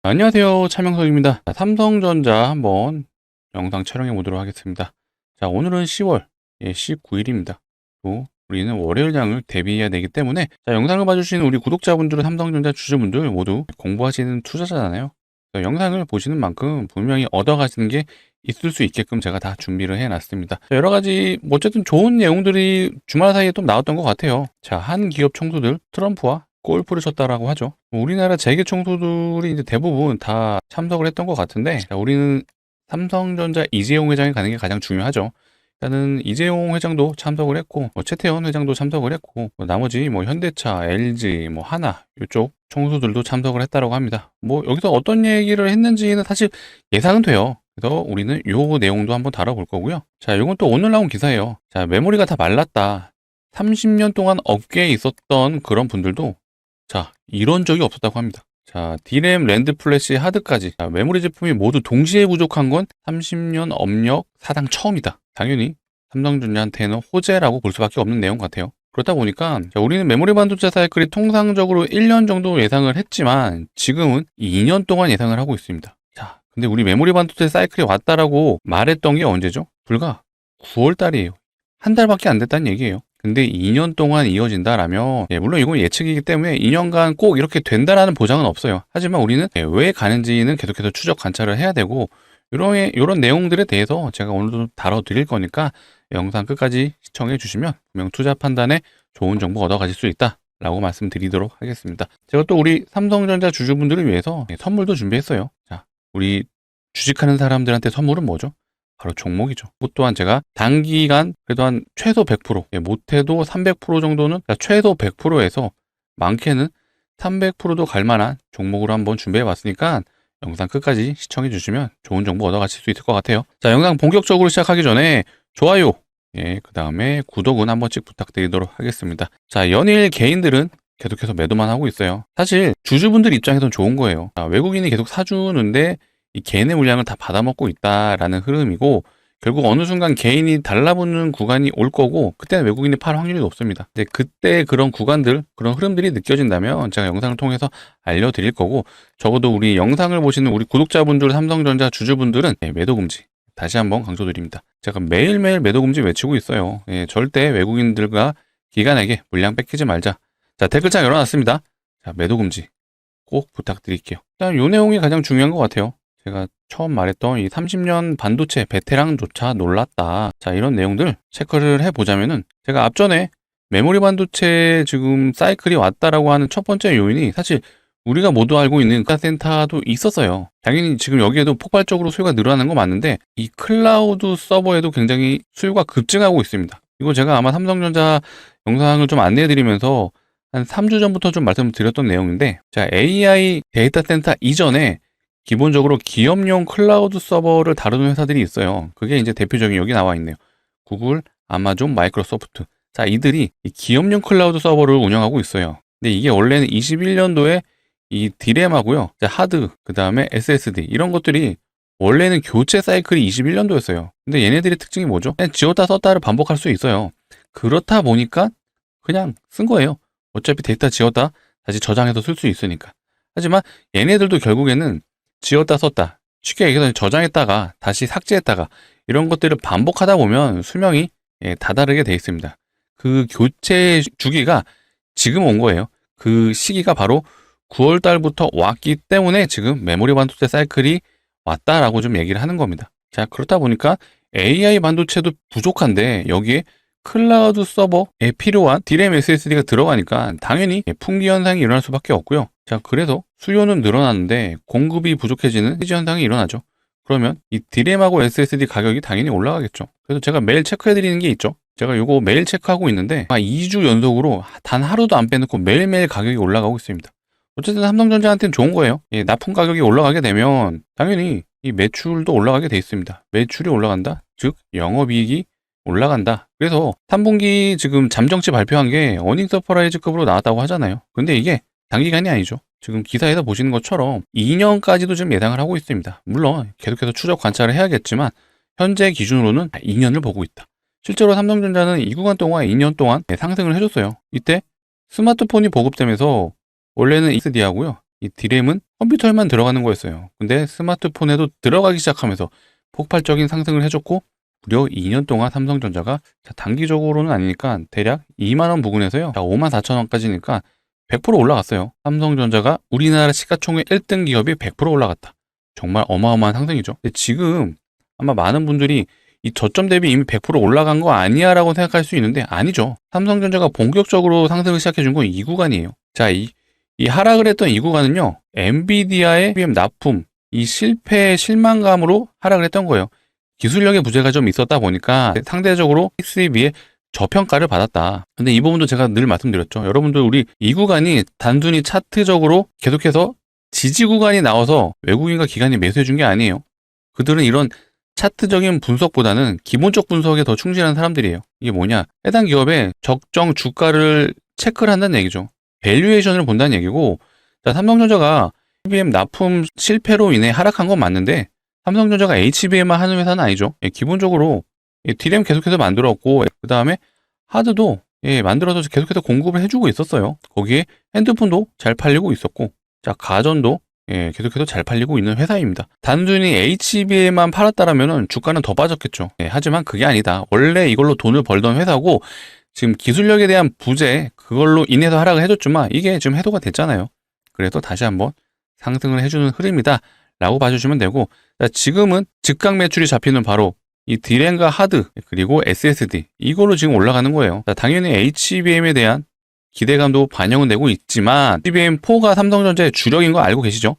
안녕하세요. 차명석입니다. 삼성전자 한번 영상 촬영해 보도록 하겠습니다. 자, 오늘은 10월 19일입니다. 또 우리는 월요일장을 대비해야 되기 때문에 영상을 봐주시는 우리 구독자분들은 삼성전자 주주분들 모두 공부하시는 투자자잖아요. 영상을 보시는 만큼 분명히 얻어가시는 게 있을 수 있게끔 제가 다 준비를 해놨습니다. 여러 가지 어쨌든 좋은 내용들이 주말 사이에 또 나왔던 것 같아요. 자, 한 기업 총수들 트럼프와 골프를 쳤다라고 하죠. 우리나라 재계 총수들이 이제 대부분 다 참석을 했던 것 같은데, 자, 우리는 삼성전자 이재용 회장이 가는 게 가장 중요하죠. 일단은 이재용 회장도 참석을 했고, 최태원 회장도 참석을 했고, 나머지 현대차, LG, 하나 이쪽 총수들도 참석을 했다라고 합니다. 여기서 어떤 얘기를 했는지는 사실 예상은 돼요. 그래서 우리는 요 내용도 한번 다뤄볼 거고요. 자, 요건 또 오늘 나온 기사예요. 자, 메모리가 다 말랐다. 30년 동안 업계에 있었던 그런 분들도 자, 이런 적이 없었다고 합니다. 자, D램, 랜드 플래시, 하드까지 메모리 제품이 모두 동시에 부족한 건 30년 업력 사상 처음이다. 당연히 삼성전자한테는 호재라고 볼 수밖에 없는 내용 같아요. 그렇다 보니까 우리는 메모리 반도체 사이클이 통상적으로 1년 정도 예상을 했지만 지금은 2년 동안 예상을 하고 있습니다. 자, 근데 우리 메모리 반도체 사이클이 왔다라고 말했던 게 언제죠? 불과 9월 달이에요. 한 달밖에 안 됐다는 얘기예요. 근데 2년 동안 이어진다라면 물론 이건 예측이기 때문에 2년간 꼭 이렇게 된다라는 보장은 없어요. 하지만 우리는 왜 가는지는 계속해서 추적 관찰을 해야 되고 이런 내용들에 대해서 제가 오늘도 다뤄드릴 거니까 영상 끝까지 시청해 주시면 분명 투자 판단에 좋은 정보 얻어가실 수 있다 라고 말씀드리도록 하겠습니다. 제가 또 우리 삼성전자 주주분들을 위해서 선물도 준비했어요. 자, 우리 주식하는 사람들한테 선물은 뭐죠? 바로 종목이죠. 그것 또한 제가 단기간 그래도 한 최소 100%, 못해도 300% 정도는, 그러니까 최소 100%에서 많게는 300%도 갈 만한 종목으로 한번 준비해 봤으니까 영상 끝까지 시청해 주시면 좋은 정보 얻어가실 수 있을 것 같아요. 자, 영상 본격적으로 시작하기 전에 좋아요, 그 다음에 구독은 한 번씩 부탁드리도록 하겠습니다. 자, 연일 개인들은 계속해서 매도만 하고 있어요. 사실 주주분들 입장에선 좋은 거예요. 자, 외국인이 계속 사주는데 이 개인의 물량을 다 받아먹고 있다라는 흐름이고, 결국 어느 순간 개인이 달라붙는 구간이 올 거고 그때는 외국인이 팔 확률이 높습니다. 이제 그때 그런 구간들, 그런 흐름들이 느껴진다면 제가 영상을 통해서 알려드릴 거고, 적어도 우리 영상을 보시는 우리 구독자분들, 삼성전자 주주분들은 매도 금지 다시 한번 강조드립니다. 제가 매일매일 매도 금지 외치고 있어요. 절대 외국인들과 기관에게 물량 뺏기지 말자. 자, 댓글창 열어놨습니다. 자, 매도 금지 꼭 부탁드릴게요. 일단 이 내용이 가장 중요한 것 같아요. 제가 처음 말했던 이 30년 반도체 베테랑조차 놀랐다. 자, 이런 내용들 체크를 해보자면은, 제가 앞전에 메모리 반도체 지금 사이클이 왔다라고 하는 첫 번째 요인이 사실 우리가 모두 알고 있는 데이터센터도 있었어요. 당연히 지금 여기에도 폭발적으로 수요가 늘어나는 거 맞는데 이 클라우드 서버에도 굉장히 수요가 급증하고 있습니다. 이거 제가 아마 삼성전자 영상을 좀 안내해드리면서 한 3주 전부터 좀 말씀드렸던 내용인데, 자, AI 데이터 센터 이전에 기본적으로 기업용 클라우드 서버를 다루는 회사들이 있어요. 그게 이제 대표적인 여기 나와 있네요. 구글, 아마존, 마이크로소프트. 자, 이들이 이 기업용 클라우드 서버를 운영하고 있어요. 근데 이게 원래는 21년도에 이 D램하고요, 하드, 그 다음에 SSD 이런 것들이 원래는 교체 사이클이 21년도였어요. 근데 얘네들의 특징이 뭐죠? 그냥 지웠다 썼다를 반복할 수 있어요. 그렇다 보니까 그냥 쓴 거예요. 어차피 데이터 지웠다 다시 저장해서 쓸 수 있으니까. 하지만 얘네들도 결국에는 지웠다 썼다, 쉽게 얘기해서 저장했다가 다시 삭제했다가 이런 것들을 반복하다 보면 수명이 다다르게 돼 있습니다. 그 교체 주기가 지금 온 거예요. 그 시기가 바로 9월 달부터 왔기 때문에 지금 메모리 반도체 사이클이 왔다라고 좀 얘기를 하는 겁니다. 자, 그렇다 보니까 AI 반도체도 부족한데 여기에 클라우드 서버에 필요한 D램 SSD가 들어가니까 당연히 풍기 현상이 일어날 수밖에 없고요. 자, 그래서 수요는 늘어나는데 공급이 부족해지는 해지 현상이 일어나죠. 그러면 이 D램하고 SSD 가격이 당연히 올라가겠죠. 그래서 제가 매일 체크해드리는 게 있죠. 제가 이거 매일 체크하고 있는데 2주 연속으로 단 하루도 안 빼놓고 매일매일 가격이 올라가고 있습니다. 어쨌든 삼성전자한테는 좋은 거예요. 납품 가격이 올라가게 되면 당연히 이 매출도 올라가게 돼 있습니다. 매출이 올라간다, 즉 영업이익이 올라간다. 그래서 3분기 지금 잠정치 발표한 게 어닝 서프라이즈급으로 나왔다고 하잖아요. 근데 이게 단기간이 아니죠. 지금 기사에서 보시는 것처럼 2년까지도 지금 예상을 하고 있습니다. 물론 계속해서 추적 관찰을 해야겠지만 현재 기준으로는 2년을 보고 있다. 실제로 삼성전자는 이 구간 동안 2년 동안 상승을 해줬어요. 이때 스마트폰이 보급되면서 원래는 SSD하고요, 이 D램은 컴퓨터에만 들어가는 거였어요. 근데 스마트폰에도 들어가기 시작하면서 폭발적인 상승을 해줬고 무려 2년 동안 삼성전자가 단기적으로는 아니니까 대략 2만 원 부근에서요. 5만 4천 원까지니까 100% 올라갔어요. 삼성전자가 우리나라 시가총액 1등 기업이 100% 올라갔다. 정말 어마어마한 상승이죠. 근데 지금 아마 많은 분들이 이 저점 대비 이미 100% 올라간 거 아니야 라고 생각할 수 있는데 아니죠. 삼성전자가 본격적으로 상승을 시작해준 건 이 구간이에요. 자, 이 하락을 했던 이 구간은요, 엔비디아의 HBM 납품, 이 실패의 실망감으로 하락을 했던 거예요. 기술력의 부재가 좀 있었다 보니까 상대적으로 픽스에 비해 저평가를 받았다. 근데 이 부분도 제가 늘 말씀드렸죠. 여러분들 우리 이 구간이 단순히 차트적으로 계속해서 지지 구간이 나와서 외국인과 기관이 매수해 준 게 아니에요. 그들은 이런 차트적인 분석보다는 기본적 분석에 더 충실한 사람들이에요. 이게 뭐냐? 해당 기업의 적정 주가를 체크를 한다는 얘기죠. 밸류에이션을 본다는 얘기고, 자, 삼성전자가 HBM 납품 실패로 인해 하락한 건 맞는데 삼성전자가 HBM만 하는 회사는 아니죠. 기본적으로 DRAM 계속해서 만들었고 그 다음에 하드도 만들어서 계속해서 공급을 해주고 있었어요. 거기에 핸드폰도 잘 팔리고 있었고, 자, 가전도 계속해서 잘 팔리고 있는 회사입니다. 단순히 HBM만 팔았다라면 주가는 더 빠졌겠죠. 하지만 그게 아니다. 원래 이걸로 돈을 벌던 회사고 지금 기술력에 대한 부재, 그걸로 인해서 하락을 해줬지만 이게 지금 해소가 됐잖아요. 그래서 다시 한번 상승을 해주는 흐름이다 라고 봐주시면 되고, 자, 지금은 즉각 매출이 잡히는 바로 이 D램과 하드 그리고 SSD 이걸로 지금 올라가는 거예요. 자, 당연히 HBM에 대한 기대감도 반영은 되고 있지만 HBM4가 삼성전자의 주력인 거 알고 계시죠?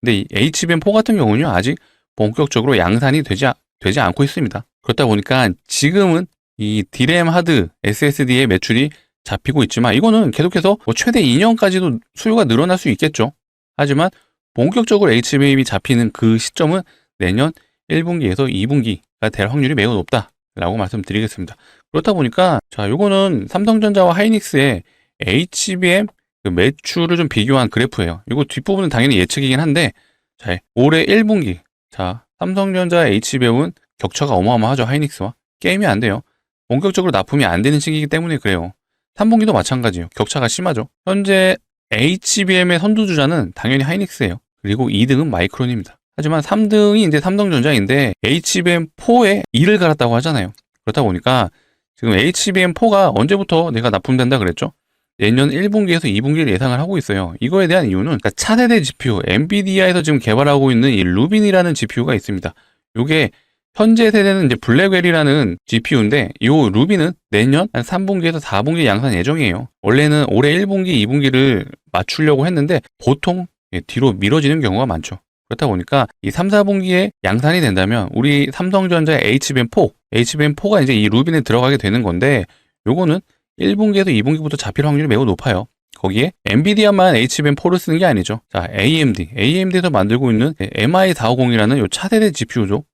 근데 이 HBM4 같은 경우는요, 아직 본격적으로 양산이 되지 않고 있습니다. 그렇다 보니까 지금은 이 D램, 하드, SSD의 매출이 잡히고 있지만 이거는 계속해서 최대 2년까지도 수요가 늘어날 수 있겠죠. 하지만 본격적으로 HBM이 잡히는 그 시점은 내년 1분기에서 2분기가 될 확률이 매우 높다라고 말씀드리겠습니다. 그렇다 보니까 자, 요거는 삼성전자와 하이닉스의 HBM 그 매출을 좀 비교한 그래프예요. 이거 뒷부분은 당연히 예측이긴 한데, 자, 올해 1분기 자, 삼성전자 HBM은 격차가 어마어마하죠. 하이닉스와 게임이 안 돼요. 본격적으로 납품이 안 되는 시기이기 때문에 그래요. 3분기도 마찬가지예요. 격차가 심하죠. 현재 HBM의 선두주자는 당연히 하이닉스예요. 그리고 2등은 마이크론입니다. 하지만 3등이 이제 삼성전자인데 HBM4에 2를 갈았다고 하잖아요. 그렇다 보니까 지금 HBM4가 언제부터 내가 납품된다 그랬죠? 내년 1분기에서 2분기를 예상을 하고 있어요. 이거에 대한 이유는 그러니까 차세대 GPU, 엔비디아에서 지금 개발하고 있는 이 루빈이라는 GPU가 있습니다. 이게 현재 세대는 이제 블랙웰이라는 GPU인데 이 루비는 내년 한 3분기에서 4분기 양산 예정이에요. 원래는 올해 1분기, 2분기를 맞추려고 했는데 보통 뒤로 미뤄지는 경우가 많죠. 그렇다 보니까 이 3, 4분기에 양산이 된다면 우리 삼성전자의 HBM4가 이제 이 루빈에 들어가게 되는 건데 요거는 1분기에서 2분기부터 잡힐 확률이 매우 높아요. 거기에 엔비디아만 HBM4를 쓰는 게 아니죠. 자, AMD에서 만들고 있는 MI450이라는 요 차세대 GPU죠.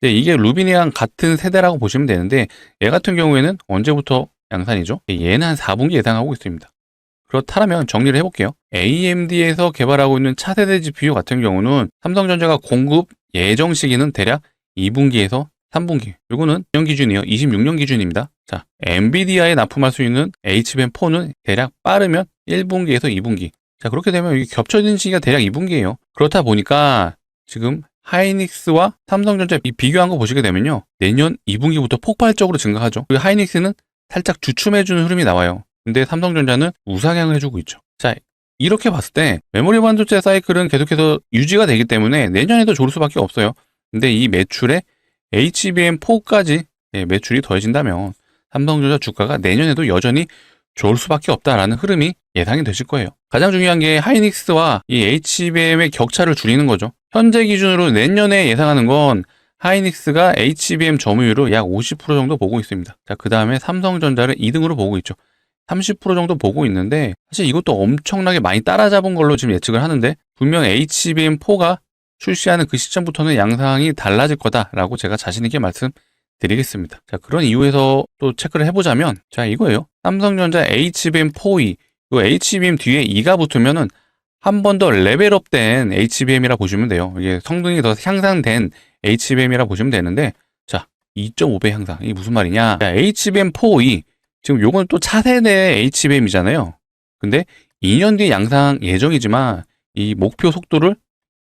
이게 루빈이랑 같은 세대라고 보시면 되는데 얘 같은 경우에는 언제부터 양산이죠? 얘는 한 4분기 예상하고 있습니다. 그렇다면 정리를 해볼게요. AMD에서 개발하고 있는 차세대 GPU 같은 경우는 삼성전자가 공급 예정 시기는 대략 2분기에서 3분기. 이거는 2년 기준이에요. 26년 기준입니다. 자, 엔비디아에 납품할 수 있는 HBM4는 대략 빠르면 1분기에서 2분기. 자, 그렇게 되면 이게 겹쳐지는 시기가 대략 2분기예요. 그렇다 보니까 지금 하이닉스와 삼성전자 비교한 거 보시게 되면요, 내년 2분기부터 폭발적으로 증가하죠. 그리고 하이닉스는 살짝 주춤해주는 흐름이 나와요. 근데 삼성전자는 우상향을 해주고 있죠. 자, 이렇게 봤을 때 메모리 반도체 사이클은 계속해서 유지가 되기 때문에 내년에도 좋을 수밖에 없어요. 근데 이 매출에 HBM4까지 매출이 더해진다면 삼성전자 주가가 내년에도 여전히 좋을 수밖에 없다라는 흐름이 예상이 되실 거예요. 가장 중요한 게 하이닉스와 이 HBM의 격차를 줄이는 거죠. 현재 기준으로 내년에 예상하는 건 하이닉스가 HBM 점유율을 약 50% 정도 보고 있습니다. 자, 그 다음에 삼성전자를 2등으로 보고 있죠. 30% 정도 보고 있는데 사실 이것도 엄청나게 많이 따라잡은 걸로 지금 예측을 하는데 분명 HBM4가 출시하는 그 시점부터는 양상이 달라질 거다라고 제가 자신 있게 말씀드리겠습니다. 자, 그런 이유에서 또 체크를 해보자면 자, 이거예요. 삼성전자 HBM4E 이 HBM 뒤에 2가 붙으면은 한 번 더 레벨업된 HBM이라 보시면 돼요. 이게 성능이 더 향상된 HBM이라 보시면 되는데 자, 2.5배 향상. 이게 무슨 말이냐? 자, HBM4E 지금 요건 또 차세대 HBM이잖아요. 근데 2년 뒤에 양상 예정이지만 이 목표 속도를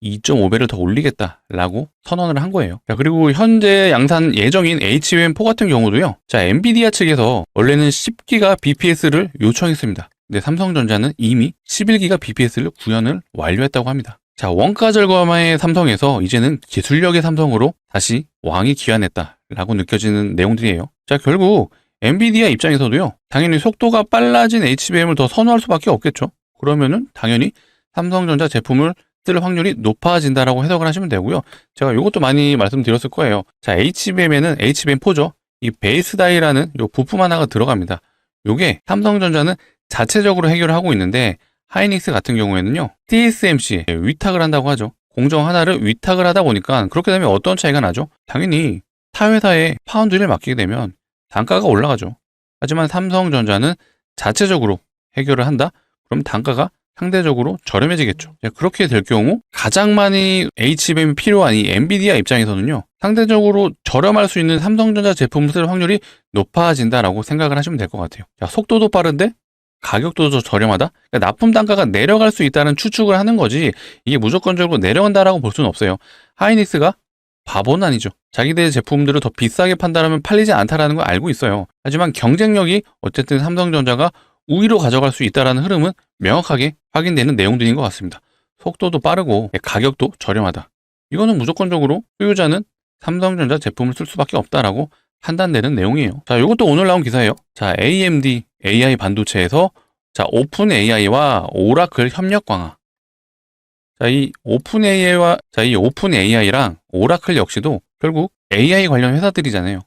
2.5배를 더 올리겠다라고 선언을 한 거예요. 자, 그리고 현재 양산 예정인 HBM4 같은 경우도요. 자, 엔비디아 측에서 원래는 10기가 BPS를 요청했습니다. 근데 삼성전자는 이미 11기가 BPS를 구현을 완료했다고 합니다. 자, 원가 절감의 삼성에서 이제는 기술력의 삼성으로 다시 왕이 귀환했다라고 느껴지는 내용들이에요. 자, 결국 엔비디아 입장에서도요. 당연히 속도가 빨라진 HBM을 더 선호할 수밖에 없겠죠. 그러면은 당연히 삼성전자 제품을 쓸 확률이 높아진다라고 해석을 하시면 되고요. 제가 이것도 많이 말씀드렸을 거예요. 자, HBM에는 HBM4죠. 이 베이스 다이라는 요 부품 하나가 들어갑니다. 요게 삼성전자는 자체적으로 해결을 하고 있는데 하이닉스 같은 경우에는요. TSMC에 위탁을 한다고 하죠. 공정 하나를 위탁을 하다 보니까 그렇게 되면 어떤 차이가 나죠? 당연히 타 회사에 파운드리를 맡기게 되면 단가가 올라가죠. 하지만 삼성전자는 자체적으로 해결을 한다? 그럼 단가가 상대적으로 저렴해지겠죠. 그렇게 될 경우 가장 많이 HBM이 필요한 이 엔비디아 입장에서는요. 상대적으로 저렴할 수 있는 삼성전자 제품을 쓸 확률이 높아진다라고 생각을 하시면 될 것 같아요. 자, 속도도 빠른데 가격도 더 저렴하다? 그러니까 납품 단가가 내려갈 수 있다는 추측을 하는 거지 이게 무조건적으로 내려간다라고 볼 수는 없어요. 하이닉스가 바보는 아니죠. 자기들의 제품들을 더 비싸게 판다라면 팔리지 않다라는 걸 알고 있어요. 하지만 경쟁력이 어쨌든 삼성전자가 우위로 가져갈 수 있다는 흐름은 명확하게 확인되는 내용들인 것 같습니다. 속도도 빠르고 가격도 저렴하다. 이거는 무조건적으로 소유자는 삼성전자 제품을 쓸 수밖에 없다라고 판단되는 내용이에요. 자, 이것도 오늘 나온 기사예요. 자, AMD AI 반도체에서 자, 오픈 AI와 오라클 협력 강화. 이 오픈 AI랑 오라클 역시도 결국 AI 관련 회사들이잖아요.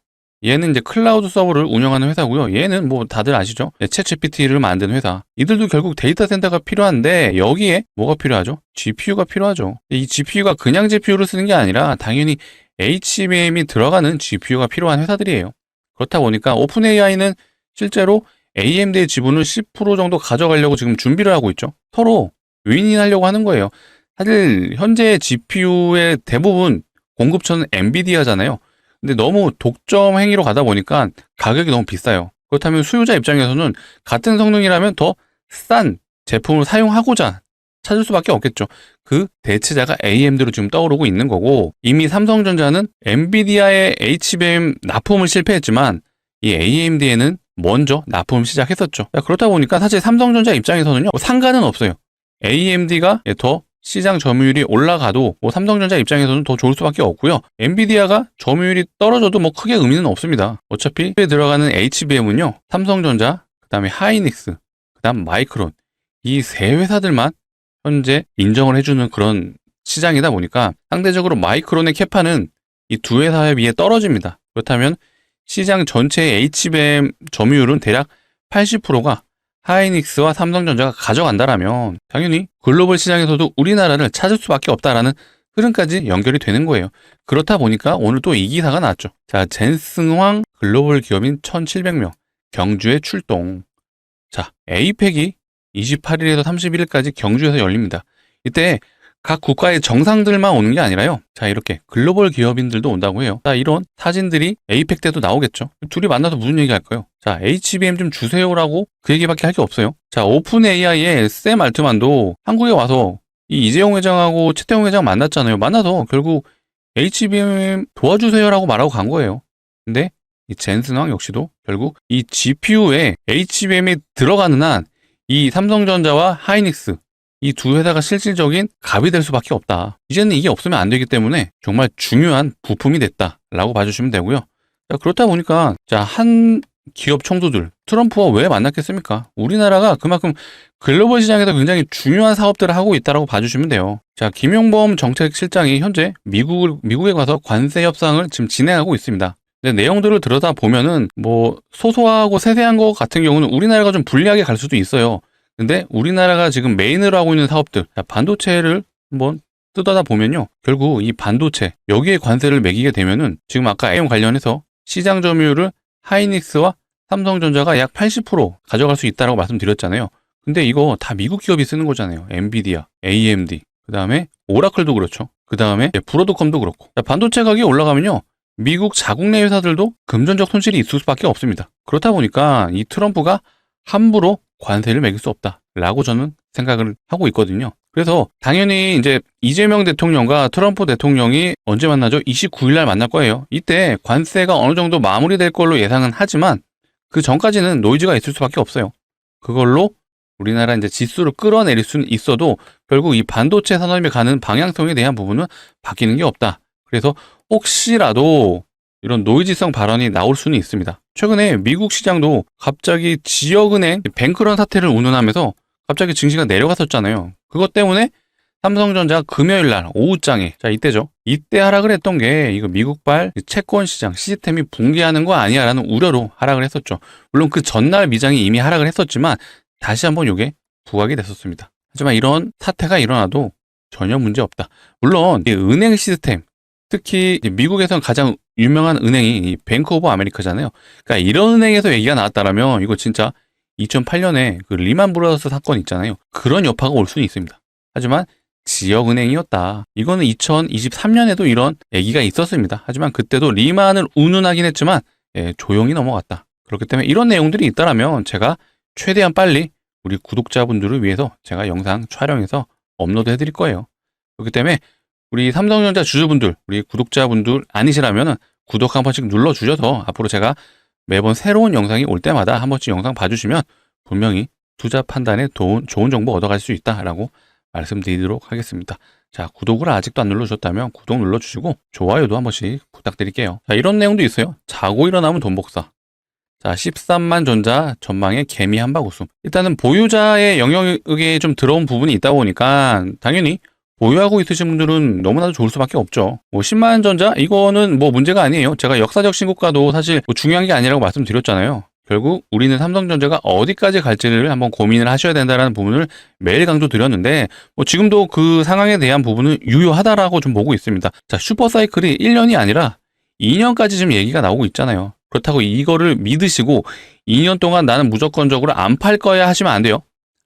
얘는 이제 클라우드 서버를 운영하는 회사고요. 얘는 뭐 다들 아시죠? 챗GPT를 만드는 회사. 이들도 결국 데이터 센터가 필요한데 여기에 뭐가 필요하죠? GPU가 필요하죠. 이 GPU가 그냥 GPU를 쓰는 게 아니라 당연히 HBM이 들어가는 GPU가 필요한 회사들이에요. 그렇다 보니까 오픈 AI는 실제로 AMD의 지분을 10% 정도 가져가려고 지금 준비를 하고 있죠. 서로 윈윈하려고 하는 거예요. 사실 현재 GPU의 대부분 공급처는 엔비디아잖아요. 근데 너무 독점 행위로 가다 보니까 가격이 너무 비싸요. 그렇다면 수요자 입장에서는 같은 성능이라면 더 싼 제품을 사용하고자 찾을 수밖에 없겠죠. 그 대체자가 AMD로 지금 떠오르고 있는 거고 이미 삼성전자는 엔비디아의 HBM 납품을 실패했지만 이 AMD에는 먼저 납품을 시작했었죠. 그렇다 보니까 사실 삼성전자 입장에서는요. 상관은 없어요. AMD가 더 시장 점유율이 올라가도 뭐 삼성전자 입장에서는 더 좋을 수밖에 없고요. 엔비디아가 점유율이 떨어져도 뭐 크게 의미는 없습니다. 어차피 들어가는 HBM은요. 삼성전자, 그다음에 하이닉스, 그다음 마이크론 이 세 회사들만 현재 인정을 해주는 그런 시장이다 보니까 상대적으로 마이크론의 캐파는 이 두 회사에 비해 떨어집니다. 그렇다면 시장 전체의 HBM 점유율은 대략 80%가 하이닉스와 삼성전자가 가져간다라면 당연히 글로벌 시장에서도 우리나라를 찾을 수밖에 없다라는 흐름까지 연결이 되는 거예요. 그렇다 보니까 오늘 또 이 기사가 나왔죠. 자, 젠승황 글로벌 기업인 1,700명 경주에 출동. 자, 에이펙이 28일에서 31일까지 경주에서 열립니다. 이때 각 국가의 정상들만 오는 게 아니라요. 자, 이렇게 글로벌 기업인들도 온다고 해요. 자, 이런 사진들이 에이펙 때도 나오겠죠. 둘이 만나서 무슨 얘기 할까요? 자, HBM 좀 주세요라고 그 얘기밖에 할 게 없어요. 자, 오픈 AI의 샘 알트만도 한국에 와서 이 이재용 회장하고 최태용 회장 만났잖아요. 만나서 결국 HBM 도와주세요라고 말하고 간 거예요. 근데 이 젠슨왕 역시도 결국 이 GPU에 HBM이 들어가는 한 이 삼성전자와 하이닉스 이 두 회사가 실질적인 갑이 될 수밖에 없다. 이제는 이게 없으면 안 되기 때문에 정말 중요한 부품이 됐다라고 봐주시면 되고요. 자, 그렇다 보니까 자, 한 기업 총수들 트럼프와 왜 만났겠습니까? 우리나라가 그만큼 글로벌 시장에서 굉장히 중요한 사업들을 하고 있다라고 봐주시면 돼요. 자, 김용범 정책실장이 현재 미국에 가서 관세 협상을 지금 진행하고 있습니다. 근데 내용들을 들여다 보면은 뭐 소소하고 세세한 것 같은 경우는 우리나라가 좀 불리하게 갈 수도 있어요. 근데 우리나라가 지금 메인으로 하고 있는 사업들, 반도체를 한번 뜯어다 보면요. 결국 이 반도체, 여기에 관세를 매기게 되면은 지금 아까 AM 관련해서 시장 점유율을 하이닉스와 삼성전자가 약 80% 가져갈 수 있다고 말씀드렸잖아요. 근데 이거 다 미국 기업이 쓰는 거잖아요. 엔비디아, AMD, 그 다음에 오라클도 그렇죠. 그 다음에 브로드컴도 그렇고. 반도체 가격이 올라가면요. 미국 자국 내 회사들도 금전적 손실이 있을 수밖에 없습니다. 그렇다 보니까 이 트럼프가 함부로 관세를 매길 수 없다라고 저는 생각을 하고 있거든요. 그래서 당연히 이제 이재명 대통령과 트럼프 대통령이 언제 만나죠? 29일 날 만날 거예요. 이때 관세가 어느 정도 마무리될 걸로 예상은 하지만 그 전까지는 노이즈가 있을 수밖에 없어요. 그걸로 우리나라 이제 지수를 끌어내릴 수는 있어도 결국 이 반도체 산업에 가는 방향성에 대한 부분은 바뀌는 게 없다. 그래서 혹시라도 이런 노이즈성 발언이 나올 수는 있습니다. 최근에 미국 시장도 갑자기 지역은행 뱅크런 사태를 운운하면서 갑자기 증시가 내려갔었잖아요. 그것 때문에 삼성전자 금요일 날 오후장에, 자 이때죠. 이때 하락을 했던 게 이거 미국발 채권 시장 시스템이 붕괴하는 거 아니야라는 우려로 하락을 했었죠. 물론 그 전날 미장이 이미 하락을 했었지만 다시 한번 이게 부각이 됐었습니다. 하지만 이런 사태가 일어나도 전혀 문제 없다. 물론 이 은행 시스템, 특히 미국에선 가장 유명한 은행이 이 뱅크 오브 아메리카잖아요. 그러니까 이런 은행에서 얘기가 나왔다라면 이거 진짜 2008년에 그 리만 브라더스 사건 있잖아요. 그런 여파가 올 수는 있습니다. 하지만 지역은행이었다. 이거는 2023년에도 이런 얘기가 있었습니다. 하지만 그때도 리만을 운운하긴 했지만 조용히 넘어갔다. 그렇기 때문에 이런 내용들이 있다라면 제가 최대한 빨리 우리 구독자분들을 위해서 제가 영상 촬영해서 업로드 해드릴 거예요. 그렇기 때문에 우리 삼성전자 주주분들, 우리 구독자분들 아니시라면 구독 한 번씩 눌러주셔서 앞으로 제가 매번 새로운 영상이 올 때마다 한 번씩 영상 봐주시면 분명히 투자 판단에 좋은 정보 얻어갈 수 있다라고 말씀드리도록 하겠습니다. 자, 구독을 아직도 안 눌러주셨다면 구독 눌러주시고 좋아요도 한 번씩 부탁드릴게요. 자, 이런 내용도 있어요. 자고 일어나면 돈 복사. 자, 13만 전자 전망의 개미 한박 웃음. 일단은 보유자의 영역에 좀 들어온 부분이 있다 보니까 당연히 보유하고 있으신 분들은 너무나도 좋을 수밖에 없죠. 10만 전자 이거는 뭐 문제가 아니에요. 제가 역사적 신고가도 사실 뭐 중요한 게 아니라고 말씀드렸잖아요. 결국 우리는 삼성전자가 어디까지 갈지를 한번 고민을 하셔야 된다는 부분을 매일 강조드렸는데 지금도 그 상황에 대한 부분은 유효하다라고 좀 보고 있습니다. 자, 슈퍼사이클이 1년이 아니라 2년까지 지금 얘기가 나오고 있잖아요. 그렇다고 이거를 믿으시고 2년 동안 나는 무조건적으로 안 팔 거야 하시면 안 돼요.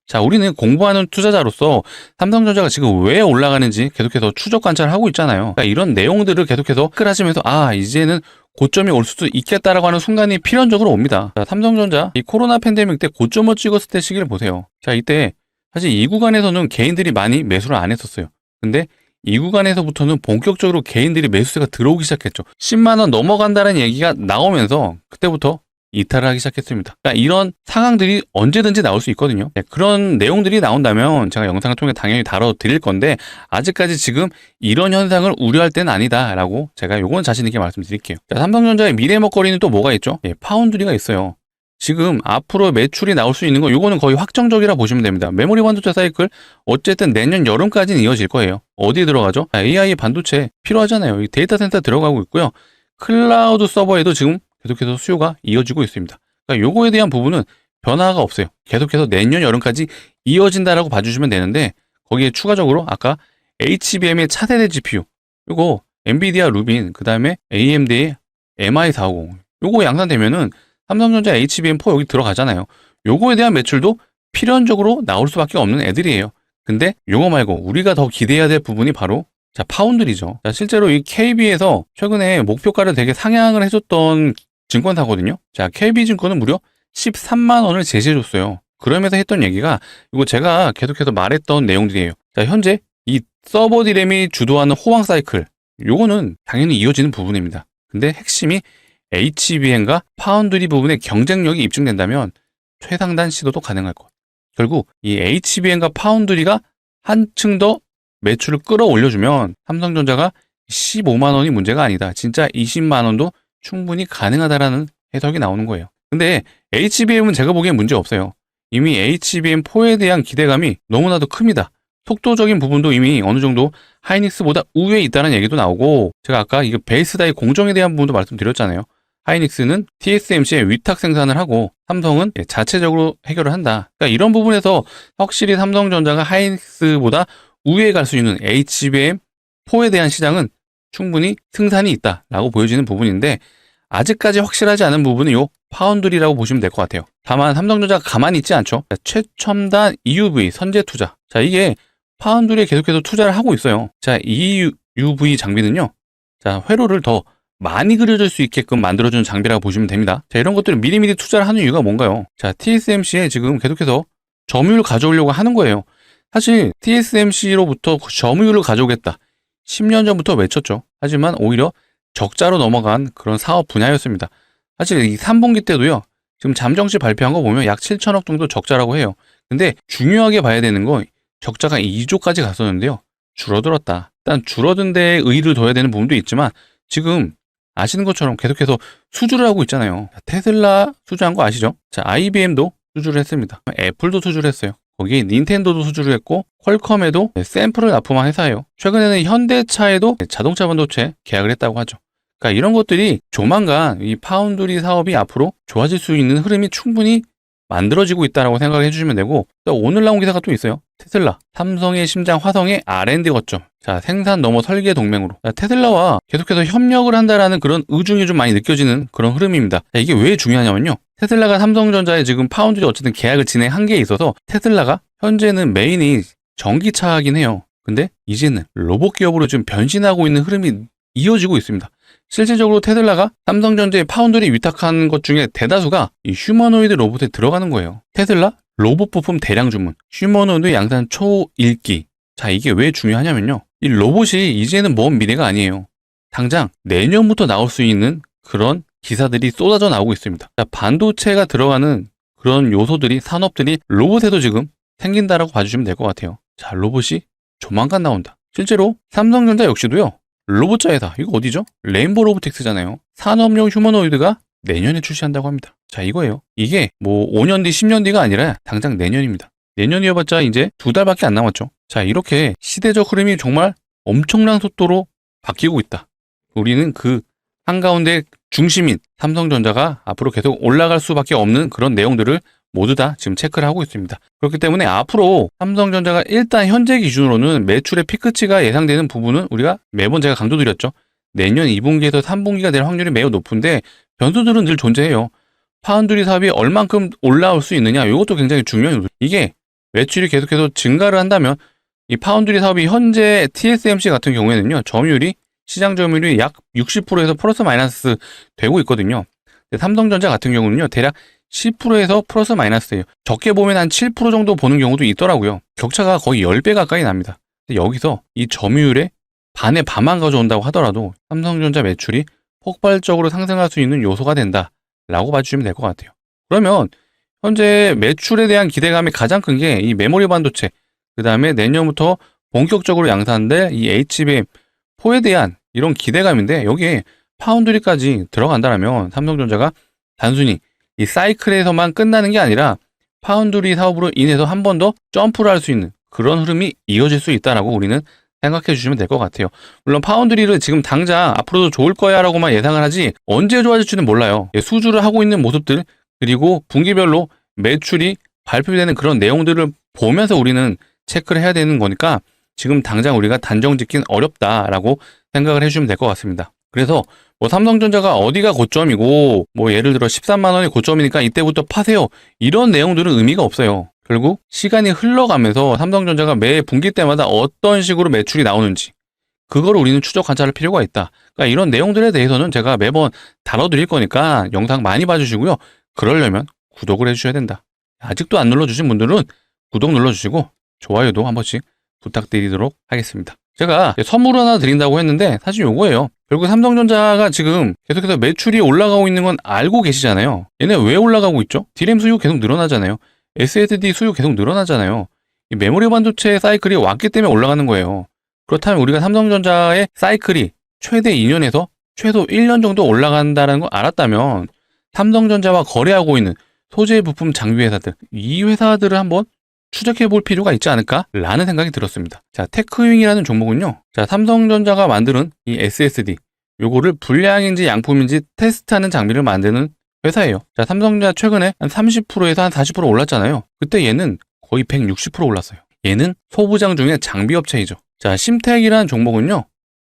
자, 우리는 공부하는 투자자로서 삼성전자가 지금 왜 올라가는지 계속해서 추적 관찰을 하고 있잖아요. 그러니까 이런 내용들을 계속해서 하시면서 이제는 고점이 올 수도 있겠다라고 하는 순간이 필연적으로 옵니다. 자, 삼성전자 이 코로나 팬데믹 때 고점을 찍었을 때 시기를 보세요. 자, 이때 사실 이 구간에서는 개인들이 많이 매수를 안 했었어요. 근데 이 구간에서부터는 본격적으로 개인들이 매수세가 들어오기 시작했죠. 10만 원 넘어간다는 얘기가 나오면서 그때부터 이탈을 하기 시작했습니다. 그러니까 이런 상황들이 언제든지 나올 수 있거든요. 그런 내용들이 나온다면 제가 영상을 통해 당연히 다뤄드릴 건데 아직까지 지금 이런 현상을 우려할 때는 아니다라고 제가 요건 자신 있게 말씀드릴게요. 자, 삼성전자의 미래 먹거리는 또 뭐가 있죠? 파운드리가 있어요. 지금 앞으로 매출이 나올 수 있는 거 요거는 거의 확정적이라 보시면 됩니다. 메모리 반도체 사이클 어쨌든 내년 여름까지는 이어질 거예요. 어디에 들어가죠? AI 반도체 필요하잖아요. 이 데이터 센터 들어가고 있고요. 클라우드 서버에도 지금 계속해서 수요가 이어지고 있습니다. 그러니까 요거에 대한 부분은 변화가 없어요. 계속해서 내년 여름까지 이어진다라고 봐주시면 되는데 거기에 추가적으로 아까 HBM의 차세대 GPU 요거 엔비디아 루빈 그 다음에 AMD의 MI450 요거 양산되면은 삼성전자 HBM4 여기 들어가잖아요. 요거에 대한 매출도 필연적으로 나올 수밖에 없는 애들이에요. 근데 요거 말고 우리가 더 기대해야 될 부분이 바로 자, 파운드리죠. 자, 실제로 이 KB에서 최근에 목표가를 되게 상향을 해줬던 증권사거든요. 자, KB증권은 무려 13만 원을 제시해줬어요. 그러면서 했던 얘기가 이거 제가 계속해서 말했던 내용들이에요. 자, 현재 이 서버 디램이 주도하는 호황 사이클 요거는 당연히 이어지는 부분입니다. 근데 핵심이 HBM과 파운드리 부분의 경쟁력이 입증된다면 최상단 시도도 가능할 것. 결국 이 HBM과 파운드리가 한층 더 매출을 끌어올려주면 삼성전자가 15만 원이 문제가 아니다. 진짜 20만 원도 충분히 가능하다라는 해석이 나오는 거예요. 근데 HBM은 제가 보기엔 문제 없어요. 이미 HBM4에 대한 기대감이 너무나도 큽니다. 속도적인 부분도 이미 어느 정도 하이닉스보다 우위에 있다는 얘기도 나오고 제가 아까 이거 베이스 다이 공정에 대한 부분도 말씀드렸잖아요. 하이닉스는 TSMC의 위탁 생산을 하고 삼성은 자체적으로 해결을 한다. 그러니까 이런 부분에서 확실히 삼성전자가 하이닉스보다 우위에 갈 수 있는 HBM4에 대한 시장은 충분히 승산이 있다라고 보여지는 부분인데 아직까지 확실하지 않은 부분은 요 파운드리라고 보시면 될 것 같아요. 다만 삼성전자가 가만히 있지 않죠. 최첨단 EUV 선제 투자. 자, 이게 파운드리에 계속해서 투자를 하고 있어요. 자, EUV 장비는요. 자, 회로를 더 많이 그려줄 수 있게끔 만들어주는 장비라고 보시면 됩니다. 자, 이런 것들을 미리미리 투자를 하는 이유가 뭔가요? 자, TSMC에 지금 계속해서 점유율을 가져오려고 하는 거예요. 사실 TSMC로부터 점유율을 가져오겠다. 10년 전부터 외쳤죠. 하지만 오히려 적자로 넘어간 그런 사업 분야였습니다. 사실 이 3분기 때도요. 지금 잠정시 발표한 거 보면 약 7천억 정도 적자라고 해요. 근데 중요하게 봐야 되는 건 적자가 2조까지 갔었는데요. 줄어들었다. 일단 줄어든 데에 의의를 둬야 되는 부분도 있지만 지금 아시는 것처럼 계속해서 수주를 하고 있잖아요. 테슬라 수주한 거 아시죠? 자, IBM도 수주를 했습니다. 애플도 수주를 했어요. 거기 닌텐도도 수주를 했고 퀄컴에도 샘플을 납품한 회사예요. 최근에는 현대차에도 자동차 반도체 계약을 했다고 하죠. 그러니까 이런 것들이 조만간 이 파운드리 사업이 앞으로 좋아질 수 있는 흐름이 충분히 만들어지고 있다고 생각을 해주시면 되고, 오늘 나온 기사가 또 있어요. 테슬라, 삼성의 심장 화성의 R&D 거점. 자, 생산 넘어 설계 동맹으로. 자, 테슬라와 계속해서 협력을 한다라는 그런 의중이 좀 많이 느껴지는 그런 흐름입니다. 자, 이게 왜 중요하냐면요. 테슬라가 삼성전자에 지금 파운드리 어쨌든 계약을 진행한 게 있어서 테슬라가 현재는 메인이 전기차긴 해요. 근데 이제는 로봇 기업으로 좀 변신하고 있는 흐름이 이어지고 있습니다. 실질적으로 테슬라가 삼성전자에 파운드리 위탁한 것 중에 대다수가 이 휴머노이드 로봇에 들어가는 거예요. 테슬라 로봇 부품 대량 주문, 휴머노이드 양산 초읽기. 자, 이게 왜 중요하냐면요. 이 로봇이 이제는 먼 미래가 아니에요. 당장 내년부터 나올 수 있는 그런 기사들이 쏟아져 나오고 있습니다. 자, 반도체가 들어가는 그런 요소들이, 산업들이 로봇에도 지금 생긴다라고 봐주시면 될 것 같아요. 자, 로봇이 조만간 나온다. 실제로 삼성전자 역시도요. 로봇자 회사, 이거 어디죠? 레인보 로보틱스잖아요. 산업용 휴머노이드가 내년에 출시한다고 합니다. 자, 이거예요. 이게 뭐 5년 뒤, 10년 뒤가 아니라 당장 내년입니다. 내년이어봤자 이제 2달밖에 안 남았죠. 자, 이렇게 시대적 흐름이 정말 엄청난 속도로 바뀌고 있다. 우리는 그 한가운데 중심인 삼성전자가 앞으로 계속 올라갈 수밖에 없는 그런 내용들을 모두 다 지금 체크를 하고 있습니다. 그렇기 때문에 앞으로 삼성전자가 일단 현재 기준으로는 매출의 피크치가 예상되는 부분은 우리가 매번 제가 강조드렸죠. 내년 2분기에서 3분기가 될 확률이 매우 높은데 변수들은 늘 존재해요. 파운드리 사업이 얼만큼 올라올 수 있느냐, 이것도 굉장히 중요해요. 이게 매출이 계속해서 증가를 한다면 이 파운드리 사업이 현재 TSMC 같은 경우에는요. 시장 점유율이 약 60%에서 플러스 마이너스 되고 있거든요. 삼성전자 같은 경우는요. 대략 10%에서 플러스 마이너스예요. 적게 보면 한 7% 정도 보는 경우도 있더라고요. 격차가 거의 10배 가까이 납니다. 여기서 이 점유율의 반의 반만 가져온다고 하더라도 삼성전자 매출이 폭발적으로 상승할 수 있는 요소가 된다라고 봐주시면 될 것 같아요. 그러면 현재 매출에 대한 기대감이 가장 큰 게 이 메모리 반도체, 그 다음에 내년부터 본격적으로 양산될 이 HBM4에 대한 이런 기대감인데, 여기에 파운드리까지 들어간다면 삼성전자가 단순히 이 사이클에서만 끝나는 게 아니라 파운드리 사업으로 인해서 한 번 더 점프를 할 수 있는 그런 흐름이 이어질 수 있다라고 우리는 생각해 주시면 될 것 같아요. 물론 파운드리를 지금 당장 앞으로도 좋을 거야 라고만 예상을 하지 언제 좋아질지는 몰라요. 수주를 하고 있는 모습들, 그리고 분기별로 매출이 발표되는 그런 내용들을 보면서 우리는 체크를 해야 되는 거니까 지금 당장 우리가 단정 짓긴 어렵다라고 생각을 해주시면 될 것 같습니다. 그래서 뭐 삼성전자가 어디가 고점이고 뭐 예를 들어 13만 원이 고점이니까 이때부터 파세요, 이런 내용들은 의미가 없어요. 결국 시간이 흘러가면서 삼성전자가 매 분기 때마다 어떤 식으로 매출이 나오는지 그걸 우리는 추적 관찰할 필요가 있다. 그러니까 이런 내용들에 대해서는 제가 매번 다뤄드릴 거니까 영상 많이 봐주시고요. 그러려면 구독을 해주셔야 된다. 아직도 안 눌러주신 분들은 구독 눌러주시고 좋아요도 한 번씩 부탁드리도록 하겠습니다. 제가 선물 하나 드린다고 했는데 사실 요거예요. 결국 삼성전자가 지금 계속해서 매출이 올라가고 있는 건 알고 계시잖아요. 얘네 왜 올라가고 있죠? D램 수요 계속 늘어나잖아요. SSD 수요 계속 늘어나잖아요. 이 메모리 반도체 사이클이 왔기 때문에 올라가는 거예요. 그렇다면 우리가 삼성전자의 사이클이 최대 2년에서 최소 1년 정도 올라간다는 걸 알았다면 삼성전자와 거래하고 있는 소재 부품 장비 회사들, 이 회사들을 한번 추적해 볼 필요가 있지 않을까라는 생각이 들었습니다. 자, 테크윙이라는 종목은요. 자, 삼성전자가 만드는 이 SSD, 요거를 불량인지 양품인지 테스트하는 장비를 만드는 회사예요. 자, 삼성전자 최근에 한 30%에서 한 40% 올랐잖아요. 그때 얘는 거의 160% 올랐어요. 얘는 소부장 중에 장비 업체이죠. 자, 심텍이라는 종목은요.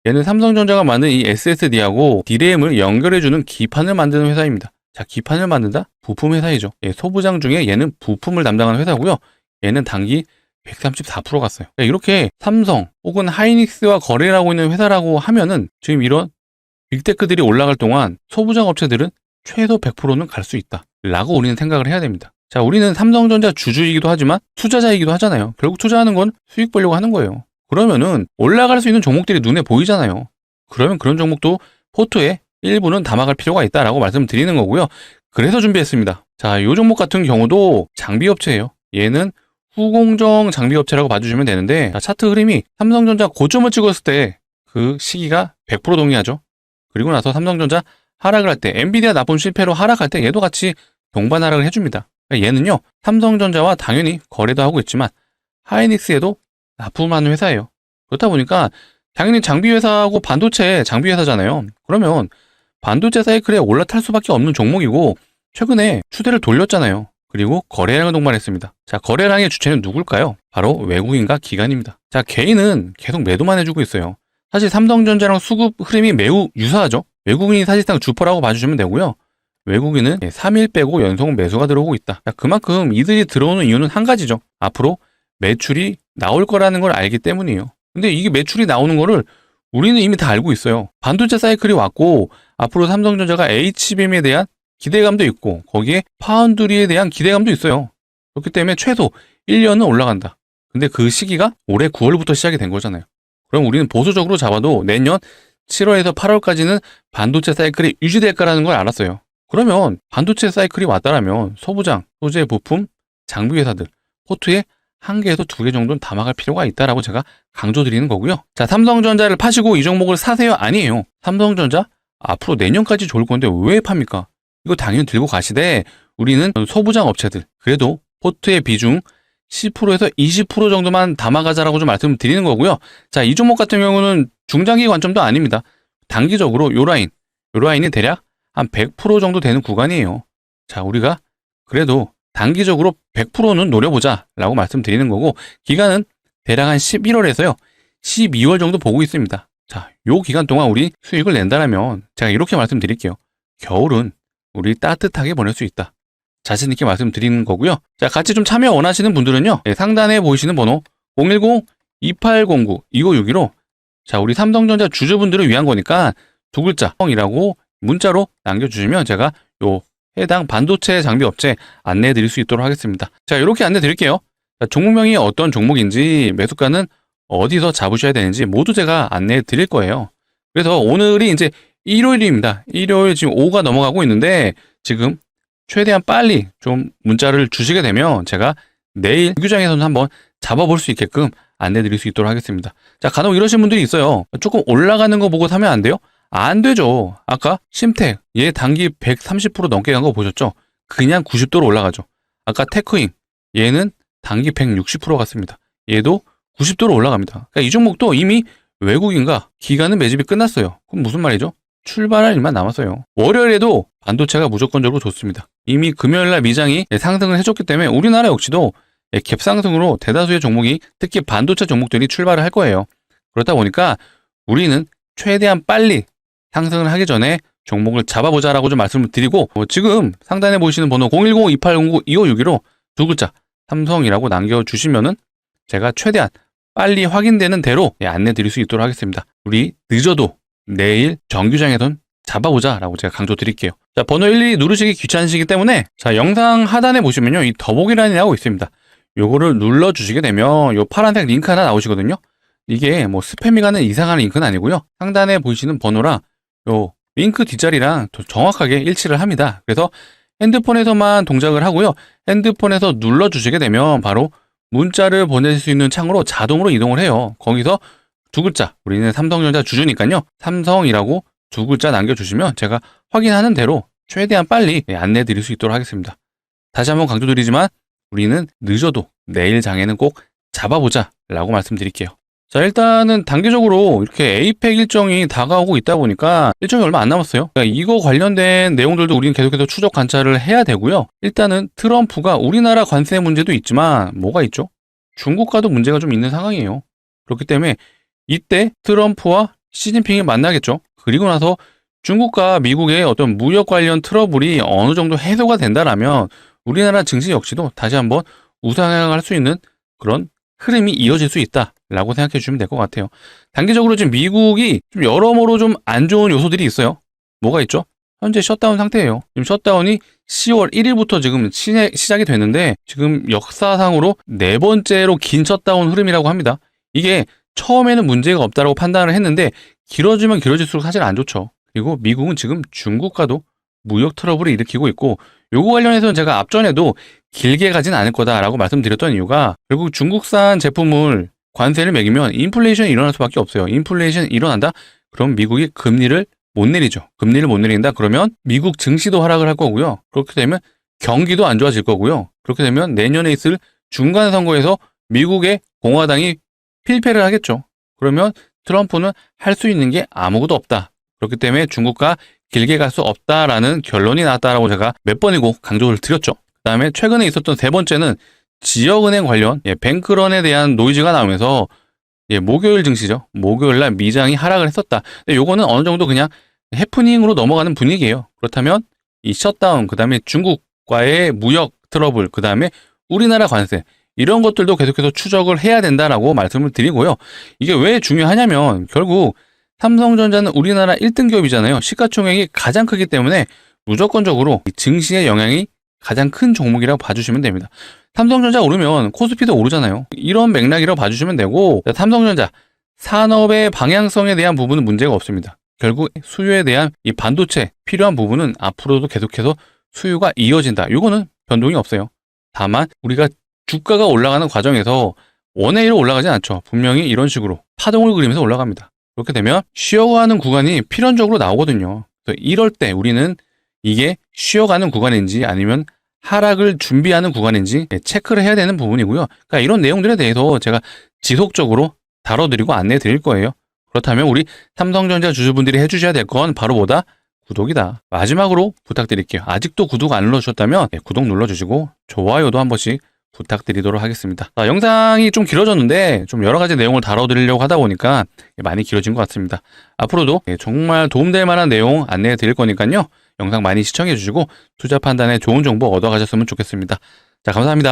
얘는 삼성전자가 만든 이 SSD하고 D램을 연결해주는 기판을 만드는 회사입니다. 자, 기판을 만든다? 부품 회사이죠. 예, 소부장 중에 얘는 부품을 담당하는 회사고요. 얘는 단기 134% 갔어요. 이렇게 삼성 혹은 하이닉스와 거래를 하고 있는 회사라고 하면은 지금 이런 빅테크들이 올라갈 동안 소부장 업체들은 최소 100%는 갈 수 있다 라고 우리는 생각을 해야 됩니다. 자, 우리는 삼성전자 주주이기도 하지만 투자자이기도 하잖아요. 결국 투자하는 건 수익 보려고 하는 거예요. 그러면은 올라갈 수 있는 종목들이 눈에 보이잖아요. 그러면 그런 종목도 포트에 일부는 담아갈 필요가 있다라고 말씀드리는 거고요. 그래서 준비했습니다. 자, 이 종목 같은 경우도 장비업체예요. 얘는 후공정 장비업체라고 봐주시면 되는데, 자, 차트 흐름이 삼성전자 고점을 찍었을 때 그 시기가 100% 동의하죠. 그리고 나서 삼성전자 하락을 할 때, 엔비디아 납품 실패로 하락할 때 얘도 같이 동반 하락을 해줍니다. 그러니까 얘는요, 삼성전자와 당연히 거래도 하고 있지만 하이닉스에도 납품하는 회사예요. 그렇다 보니까 당연히 장비회사하고 반도체 장비회사잖아요. 그러면 반도체 사이클에 올라탈 수밖에 없는 종목이고 최근에 추세를 돌렸잖아요. 그리고 거래량을 동반했습니다. 자, 거래량의 주체는 누굴까요? 바로 외국인과 기관입니다. 자, 개인은 계속 매도만 해주고 있어요. 사실 삼성전자랑 수급 흐름이 매우 유사하죠. 외국인이 사실상 주포라고 봐주시면 되고요. 외국인은 3일 빼고 연속 매수가 들어오고 있다. 자, 그만큼 이들이 들어오는 이유는 한 가지죠. 앞으로 매출이 나올 거라는 걸 알기 때문이에요. 근데 이게 매출이 나오는 거를 우리는 이미 다 알고 있어요. 반도체 사이클이 왔고 앞으로 삼성전자가 HBM에 대한 기대감도 있고 거기에 파운드리에 대한 기대감도 있어요. 그렇기 때문에 최소 1년은 올라간다. 근데 그 시기가 올해 9월부터 시작이 된 거잖아요. 그럼 우리는 보수적으로 잡아도 내년 7월에서 8월까지는 반도체 사이클이 유지될 거라는 걸 알았어요. 그러면 반도체 사이클이 왔다라면 소부장, 소재, 부품, 장비 회사들 포트에 1개에서 2개 정도는 담아갈 필요가 있다라고 제가 강조드리는 거고요. 자, 삼성전자를 파시고 이 종목을 사세요? 아니에요. 삼성전자 앞으로 내년까지 좋을 건데 왜 팝니까? 이거 당연히 들고 가시되 우리는 소부장 업체들 그래도 포트의 비중 10%에서 20% 정도만 담아가자라고 좀 말씀드리는 거고요. 자, 이 종목 같은 경우는 중장기 관점도 아닙니다. 단기적으로 요 라인이 대략 한 100% 정도 되는 구간이에요. 자, 우리가 그래도 단기적으로 100%는 노려보자 라고 말씀드리는 거고 기간은 대략 한 11월에서요 12월 정도 보고 있습니다. 자, 요 기간 동안 우리 수익을 낸다면 제가 이렇게 말씀드릴게요. 겨울은 우리 따뜻하게 보낼 수 있다. 자신 있게 말씀드리는 거고요. 자, 같이 좀 참여 원하시는 분들은요. 상단에 보이시는 번호 010-2809-2561로 자, 우리 삼성전자 주주분들을 위한 거니까 두 글자 이라고 문자로 남겨주시면 제가 요 해당 반도체 장비 업체 안내해 드릴 수 있도록 하겠습니다. 자, 이렇게 안내 드릴게요. 자, 종목명이 어떤 종목인지 매수가는 어디서 잡으셔야 되는지 모두 제가 안내해 드릴 거예요. 그래서 오늘이 이제 일요일입니다. 일요일 지금 오후가 넘어가고 있는데 지금 최대한 빨리 좀 문자를 주시게 되면 제가 내일 규장에서는 한번 잡아볼 수 있게끔 안내 드릴 수 있도록 하겠습니다. 자, 간혹 이러신 분들이 있어요. 조금 올라가는 거 보고 사면 안 돼요? 안 되죠. 아까 심택 얘 단기 130% 넘게 간 거 보셨죠? 그냥 90도로 올라가죠. 아까 테크인 얘는 단기 160% 갔습니다. 얘도 90도로 올라갑니다. 그러니까 이 종목도 이미 외국인과 기관은 매집이 끝났어요. 그럼 무슨 말이죠? 출발할 일만 남았어요. 월요일에도 반도체가 무조건적으로 좋습니다. 이미 금요일날 미장이 상승을 해줬기 때문에 우리나라 역시도 갭상승으로 대다수의 종목이 특히 반도체 종목들이 출발을 할 거예요. 그렇다 보니까 우리는 최대한 빨리 상승을 하기 전에 종목을 잡아보자라고 좀 말씀을 드리고 지금 상단에 보이시는 번호 010-2809-2561로 두 글자 삼성이라고 남겨주시면은 제가 최대한 빨리 확인되는 대로 안내 드릴 수 있도록 하겠습니다. 우리 늦어도 내일 정규장에선 잡아보자라고 제가 강조 드릴게요. 자, 번호 12 누르시기 귀찮으시기 때문에 자, 영상 하단에 보시면요 이 더보기란이라고 있습니다. 요거를 눌러주시게 되면 요 파란색 링크 하나 나오시거든요. 이게 뭐 스팸이 가는 이상한 링크는 아니고요. 상단에 보이시는 번호랑 요 링크 뒷자리랑 정확하게 일치를 합니다. 그래서 핸드폰에서만 동작을 하고요. 핸드폰에서 눌러주시게 되면 바로 문자를 보낼 수 있는 창으로 자동으로 이동을 해요. 거기서 두 글자, 우리는 삼성전자 주주니까요. 삼성이라고 두 글자 남겨주시면 제가 확인하는 대로 최대한 빨리 안내 드릴 수 있도록 하겠습니다. 다시 한번 강조드리지만 우리는 늦어도 내일 장에는 꼭 잡아보자 라고 말씀드릴게요. 자, 일단은 단기적으로 이렇게 에이펙 일정이 다가오고 있다 보니까 일정이 얼마 안 남았어요. 그러니까 이거 관련된 내용들도 우리는 계속해서 추적 관찰을 해야 되고요. 일단은 트럼프가 우리나라 관세 문제도 있지만 뭐가 있죠? 중국과도 문제가 좀 있는 상황이에요. 그렇기 때문에 이때 트럼프와 시진핑이 만나겠죠. 그리고 나서 중국과 미국의 어떤 무역 관련 트러블이 어느 정도 해소가 된다라면 우리나라 증시 역시도 다시 한번 우상향할 수 있는 그런 흐름이 이어질 수 있다라고 생각해 주시면 될 것 같아요. 단기적으로 지금 미국이 좀 여러모로 좀 안 좋은 요소들이 있어요. 뭐가 있죠? 현재 셧다운 상태예요. 지금 셧다운이 10월 1일부터 지금 시작이 됐는데 지금 역사상으로 네 번째로 긴 셧다운 흐름이라고 합니다. 이게 처음에는 문제가 없다라고 판단을 했는데 길어지면 길어질수록 사실 안 좋죠. 그리고 미국은 지금 중국과도 무역 트러블을 일으키고 있고 요거 관련해서는 제가 앞전에도 길게 가진 않을 거다라고 말씀드렸던 이유가 결국 중국산 제품을 관세를 매기면 인플레이션이 일어날 수밖에 없어요. 인플레이션이 일어난다? 그럼 미국이 금리를 못 내리죠. 금리를 못 내린다? 그러면 미국 증시도 하락을 할 거고요. 그렇게 되면 경기도 안 좋아질 거고요. 그렇게 되면 내년에 있을 중간 선거에서 미국의 공화당이 필패를 하겠죠. 그러면 트럼프는 할 수 있는 게 아무것도 없다. 그렇기 때문에 중국과 길게 갈 수 없다라는 결론이 나왔다라고 제가 몇 번이고 강조를 드렸죠. 그 다음에 최근에 있었던 세 번째는 지역은행 관련 뱅크런에 대한 노이즈가 나오면서 목요일 증시죠. 목요일 날 미장이 하락을 했었다. 근데 요거는 어느 정도 그냥 해프닝으로 넘어가는 분위기예요. 그렇다면 이 셧다운, 그 다음에 중국과의 무역 트러블, 그 다음에 우리나라 관세 이런 것들도 계속해서 추적을 해야 된다라고 말씀을 드리고요. 이게 왜 중요하냐면 결국 삼성전자는 우리나라 1등 기업이잖아요. 시가총액이 가장 크기 때문에 무조건적으로 증시의 영향이 가장 큰 종목이라고 봐주시면 됩니다. 삼성전자 오르면 코스피도 오르잖아요. 이런 맥락이라고 봐주시면 되고 삼성전자 산업의 방향성에 대한 부분은 문제가 없습니다. 결국 수요에 대한 이 반도체 필요한 부분은 앞으로도 계속해서 수요가 이어진다. 이거는 변동이 없어요. 다만 우리가 주가가 올라가는 과정에서 원의 1로 올라가진 않죠. 분명히 이런 식으로 파동을 그리면서 올라갑니다. 그렇게 되면 쉬어가는 구간이 필연적으로 나오거든요. 그래서 이럴 때 우리는 이게 쉬어가는 구간인지 아니면 하락을 준비하는 구간인지 체크를 해야 되는 부분이고요. 그러니까 이런 내용들에 대해서 제가 지속적으로 다뤄드리고 안내해 드릴 거예요. 그렇다면 우리 삼성전자 주주분들이 해주셔야 될 건 바로 뭐다? 구독이다. 마지막으로 부탁드릴게요. 아직도 구독 안 눌러주셨다면 구독 눌러주시고 좋아요도 한 번씩 부탁드리도록 하겠습니다. 영상이 좀 길어졌는데 좀 여러 가지 내용을 다뤄드리려고 하다 보니까 많이 길어진 것 같습니다. 앞으로도 정말 도움될 만한 내용 안내해 드릴 거니까요. 영상 많이 시청해 주시고 투자 판단에 좋은 정보 얻어가셨으면 좋겠습니다. 자, 감사합니다.